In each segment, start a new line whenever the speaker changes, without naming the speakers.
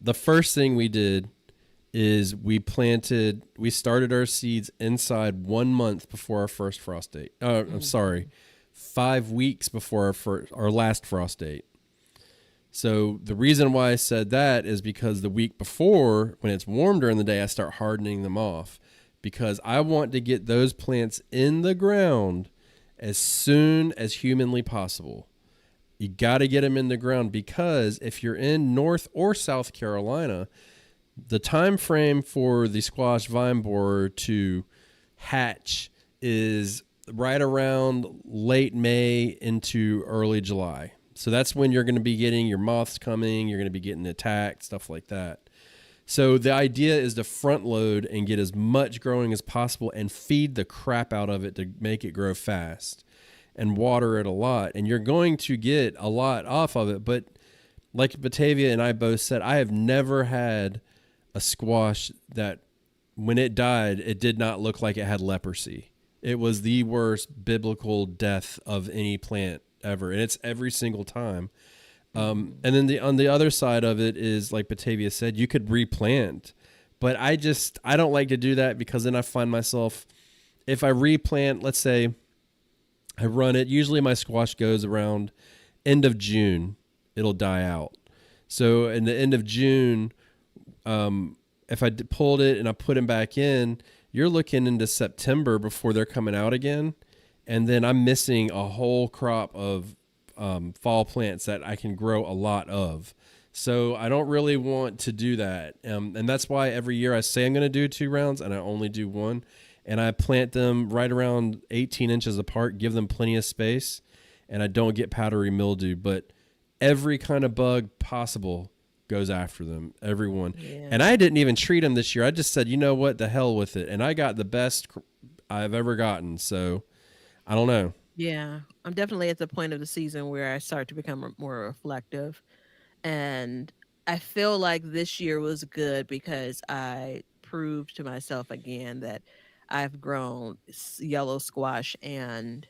The first thing we did is we started our seeds inside 1 month before our first frost date. I'm sorry, 5 weeks before our last frost date. So the reason why I said that is because the week before, when it's warm during the day, I start hardening them off because I want to get those plants in the ground as soon as humanly possible. You got to get them in the ground because if you're in North or South Carolina, the time frame for the squash vine borer to hatch is right around late May into early July. So that's when you're going to be getting your moths coming, you're going to be getting attacked, stuff like that. So the idea is to front load and get as much growing as possible and feed the crap out of it to make it grow fast and water it a lot. And you're going to get a lot off of it. But like Batavia and I both said, I have never had a squash that when it died, it did not look like it had leprosy. It was the worst biblical death of any plant ever. And it's every single time. And then on the other side of it is, like Batavia said, you could replant. But I don't like to do that because then I find myself, if I replant, let's say I run it, usually my squash goes around end of June, it'll die out. So in the end of June, if I pulled it and I put them back in, you're looking into September before they're coming out again. And then I'm missing a whole crop of fall plants that I can grow a lot of. So I don't really want to do that. And that's why every year I say I'm going to do 2 rounds and I only do 1. And I plant them right around 18 inches apart, give them plenty of space, and I don't get powdery mildew. But every kind of bug possible goes after them, everyone. Yeah. And I didn't even treat them this year. I just said, you know what, the hell with it. And I got the best I've ever gotten. So I don't know.
Yeah, I'm definitely at the point of the season where I start to become more reflective. And I feel like this year was good because I proved to myself again that I've grown yellow squash um,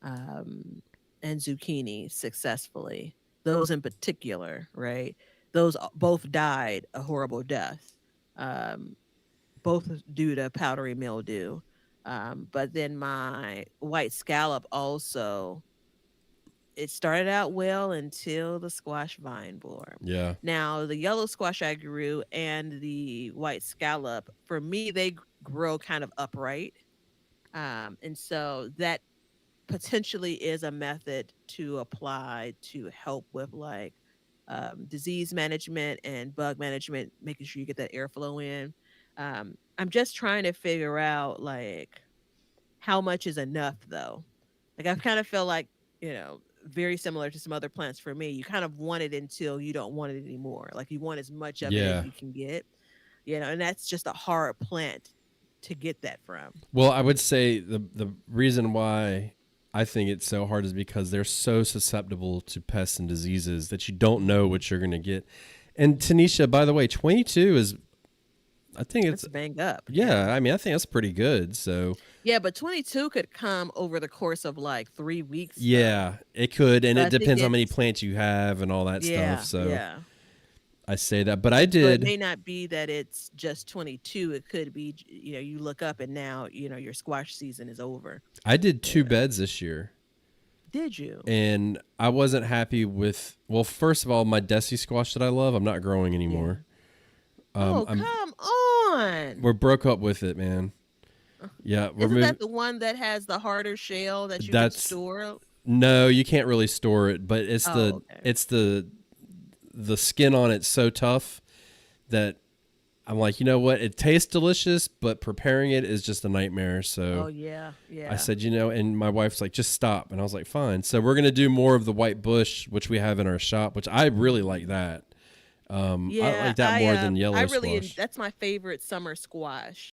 and zucchini successfully. Those in particular, right? Those both died a horrible death, um, both due to powdery mildew. But then my white scallop also, it started out well until the squash vine bore.
Yeah.
Now, the yellow squash I grew and the white scallop, for me, they grow kind of upright. And so that potentially is a method to apply to help with like disease management and bug management, making sure you get that airflow in. I'm just trying to figure out like how much is enough though. Like I kind of feel like, very similar to some other plants for me. You kind of want it until you don't want it anymore. Like you want as much of it as
Yeah.
you can get, and that's just a hard plant to get that from.
Well, I would say the reason why I think it's so hard is because they're so susceptible to pests and diseases that you don't know what you're going to get. And Tanisha, by the way, 22 is, I think
It's banged up.
yeah, I mean, I think that's pretty good. So,
Yeah, but 22 could come over the course of like 3 weeks though.
yeah, it could. And
So
it
I think
depends how many
it's
plants you have and all that stuff.
yeah,
So
yeah.
I say that. But I
So it
did,
may not be that it's just 22. It could be, you look up and now, your squash season is over.
I did
You
2
know.
beds this year.
Did you?
And I wasn't happy with, well, first of all, my Desi squash that I love, I'm not growing
Yeah.
anymore.
Oh,
I'm
come on.
We're broke up with it, man. Yeah, we're
Isn't
moving.
that the one that has the harder shell that you can
That's
store?
no, you can't really store it, but it's
Oh, okay.
the skin on it's so tough that I'm like, you know what? It tastes delicious, but preparing it is just a nightmare.
Oh,
So
yeah.
I
Yeah.
said, and my wife's like, just stop, and I was like, fine. So we're gonna do more of the white bush, which we have in our shop, which I really like that. I
Yeah,
like that more than
I
yellow
really
squash.
that's my favorite summer squash.